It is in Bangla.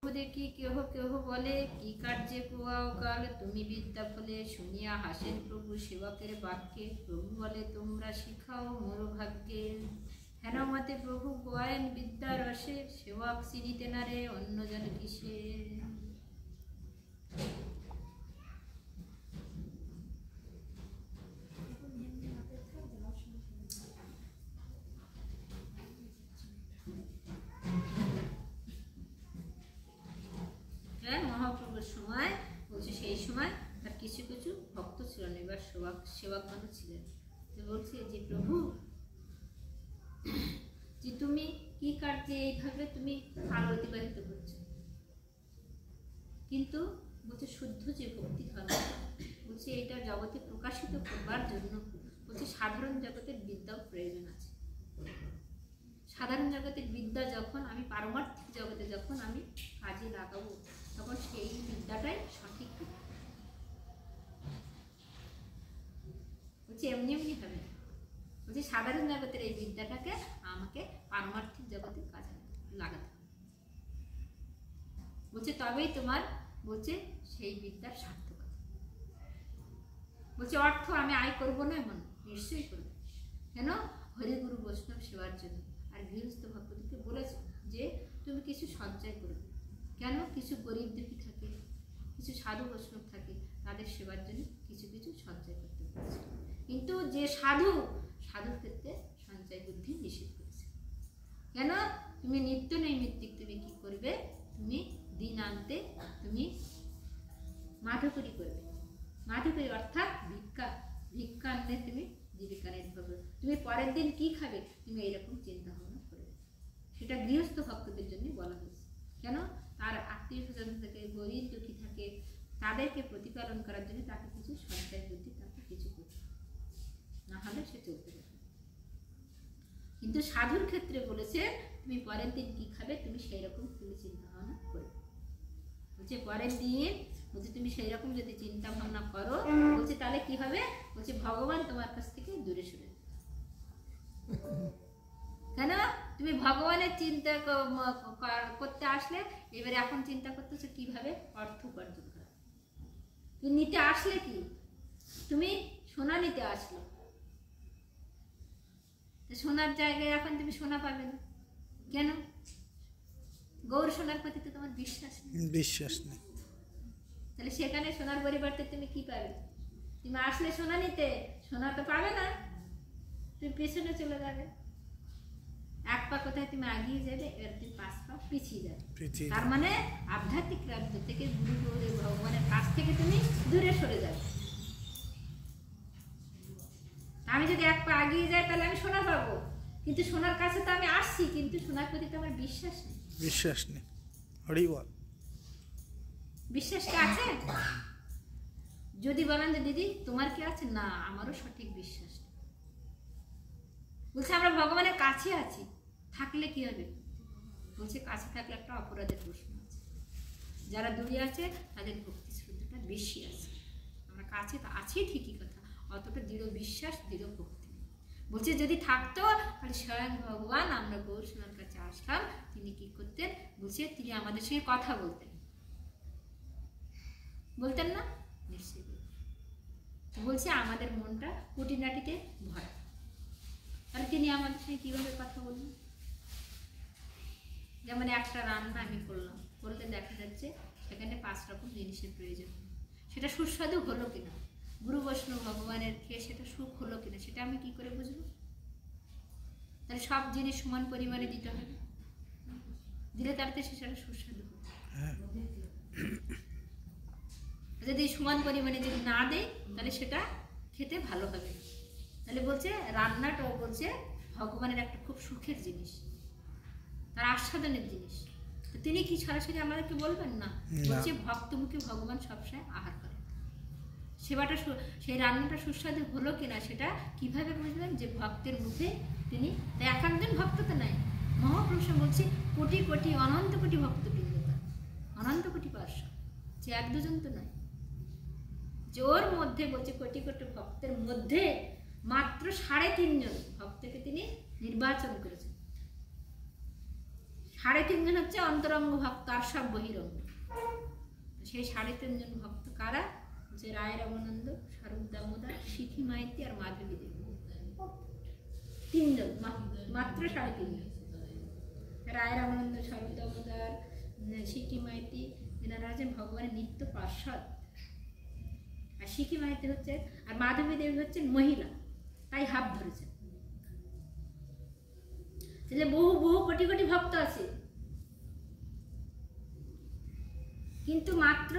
দেখি কেহ কেহ বলে কি কার্যে পোয়াও কাল তুমি বিদ্যা ফলে শুনিয়া হাসেন প্রভু সেবকের বাক্যে। প্রভু বলে তোমরা শিখাও মোর ভাগ্যে। হেন মতে প্রভু গোয়ায়েন বিদ্যা রসে সেবক চিনিতে না রে অন্যজন কিসে। মহাপ্রভুর সময় বলছে সেই সময় তার কিছু কিছু ভক্ত ছিলেন, এবার সেবকগণ ছিলেন। তো বলছে যে প্রভু যে তুমি কি কার্যে এইভাবে তুমি কাল অতিবাহিত করছো, কিন্তু বলছে শুদ্ধ যে ভক্তি ধর্ম বলছে এটা জগতে প্রকাশিত করবার জন্য বলছে সাধারণ জগতের বিদ্যাও প্রয়োজন আছে। সাধারণ জগতের বিদ্যা যখন আমি পারমার্থিক জগতে যখন আমি কাজে লাগাবো তখন সেই বিদ্যাটাই সঠিক বিদ্যা। বলছে এমনি এমনি হবে না, বলছে সাধারণ জগতের এই বিদ্যাটাকে আমাকে পারমার্থিক জগতে কাজে লাগাতে হবে। বলছে তবেই তোমার বলছে সেই বিদ্যার সার্থকতা। বলছে অর্থ আমি আয় করবো না এমন, নিশ্চয়ই করবো। কেন? হরিগুরু বৈষ্ণব সেবার জন্য। আর গৃহস্থ ভক্তদেরকে বলেছে যে তুমি কিছু সঞ্চয় করবে। কেন? কিছু গরিব দুঃখী থাকে, কিছু সাধু বৈষ্ণব থাকে, তাদের সেবার জন্য কিছু কিছু সঞ্চয় করতে বলেছে। কিন্তু যে সাধুর ক্ষেত্রে সঞ্চয় বুদ্ধি নিষেধ করেছে। কেন? তুমি নিত্য নৈমিত্তিক তুমি কি করবে? তুমি দিন আনতে তুমি মাঠকরি করবে। মাঠকরি অর্থাৎ ভিক্ষা আনলে তুমি জীবিকা নির্ভর করবে। তুমি পরের দিন কি খাবে তুমি এইরকম চিন্তা ভাবনা করবে। সেটা গৃহস্থ ভক্তদের জন্য বলা হয়েছে। কেন? তার আত্মীয় স্বজন থাকে, গরিব দুঃখী থাকে, তাদেরকে প্রতিপালন করার জন্য তাকে কিছু সঞ্চয় বুদ্ধি তাকে কিছু করতে হবে, না হলে সে চলতে পারবে। কিন্তু সাধুর ক্ষেত্রে বলেছে তুমি পরের দিন কি খাবে তুমি সেই রকম তুমি চিন্তা ভাবনা করবে। বলছে পরের দিন বলছে তুমি সেই রকম যদি চিন্তা ভাবনা করো বলছে তাহলে কি হবে? বলছে ভগবান তোমার কাছ থেকে দূরে সরে যাবে। কেন? তুমি ভগবানের চিন্তা করতে আসলে এবারে এখন চিন্তা করতেছো কিভাবে অর্থ উপার্জন করা। তুমি নিতে আসলে কি? তুমি সোনা নিতে আসলো, সোনার জায়গায় এখন তুমি সোনা পাবে না। কেন? গৌর সোনার প্রতি তো তোমার বিশ্বাস নেই। তাহলে সেখানে সোনার পরিবর্তে তুমি কি পাবে? তুমি আসলে সোনা নিতে, সোনা তো পাবে না, তুমি পেছনে চলে যাবে। এক পা কোথায় তুমি আগিয়ে যাবে, এবার তুমি 5 পা পিছিয়ে যাবে। তার মানে আধ্যাত্মিক রাজ্য থেকে গুরু গৌরী ভগবানের কাছ থেকে তুমি দূরে সরে যাবে। আমি যদি 1 পা আগিয়ে যাই তাহলে আমি সোনা পাবো, কিন্তু সোনার কাছে তো আমি আসছি, কিন্তু সোনার প্রতি তো আমার বিশ্বাস নেই। হরি বল। বিশ্বাস কি আছে? যদি বলেন যে দিদি তোমার কি আছে, না আমারও সঠিক বিশ্বাস নেই। বলছে আমরা ভগবানের কাছে আছি, থাকলে কি হবে? বলছে কাছে থাকলে একটা অপরাধের প্রশ্ন আছে। যারা দূরে আছে তাদের ভক্তি শ্রদ্ধাটা বেশি আছে। আমরা কাছে তো আছি ঠিকই কথা, অতটা দৃঢ় বিশ্বাস দৃঢ় ভক্তি। বলছে যদি থাকতো তাহলে স্বয়ং ভগবান আমরা গৌর সোনার কাছে আসলাম, তিনি কি করতেন? বলছে তিনি আমাদের সঙ্গে কথা বলতেন না? নিশ্চয়ই বলছে আমাদের মনটা কুটিনাটিতে ভরা। তাহলে তিনি আমাদের সঙ্গে কিভাবে কথা বলবেন? যেমন একটা রান্না আমি করলে দেখা যাচ্ছে সেখানে 5 রকম জিনিসের প্রয়োজন। সেটা সুস্বাদু হলো কিনা, গুরু বৈষ্ণব ভগবানের খেয়ে সেটা সুখ হলো কিনা, সেটা আমি কি করে বুঝবো? তাহলে সব জিনিস সমান পরিমাণে দিতে হবে, দিলে তাতে সেটা সুস্বাদু হবে। যদি সমান পরিমাণে যদি না দেয় তাহলে সেটা খেতে ভালো হবে। তাহলে বলছে রান্নাটাও বলছে ভগবানের একটা খুব সুখের জিনিস, তার আস্বাদনের জিনিস। তো তিনি কি সরাসরি আমাদেরকে বলবেন না? বলছে ভক্তমুখী ভগবান সবসময় আহার করে। সেবাটা সেই রান্নাটা সুস্বাদু হলো কিনা সেটা কিভাবে বুঝবেন? যে ভক্তের মুখে তিনি, তাই এক একজন ভক্ত তো নাই, মহাপুরুষ বলছে কোটি কোটি অনন্ত কোটি ভক্তবৃন্দ, অনন্ত কোটি পার্শ্ব, যে 1-2 জন তো নয়। জোর মধ্যে বলছে কোটি কোটি ভক্তের মধ্যে মাত্র 3.5 জন ভক্তকে তিনি নির্বাচন করেছেন। 3.5 জন হচ্ছে অন্তরঙ্গ ভক্ত, আর সব বহিরঙ্গ। সেই 3.5 জন ভক্ত কারা? যে রায় রামানন্দ, স্বরূপ দামোদর, সিখি মাইতি আর মাধবী দেবী। 3 জন, মাত্র 3.5 জন। রায় রামানন্দ, স্বরূপ দামোদর, সিখি মাইতি, এনারা হচ্ছেন ভগবানের নিত্য পার্ষদ। আর সিখি মাইতি হচ্ছে, আর মাধবী দেবী হচ্ছেন মহিলা, তাই হাত ধরেছেন। তাহলে বহু বহু কোটি কোটি ভক্ত আছে, কিন্তু মাত্র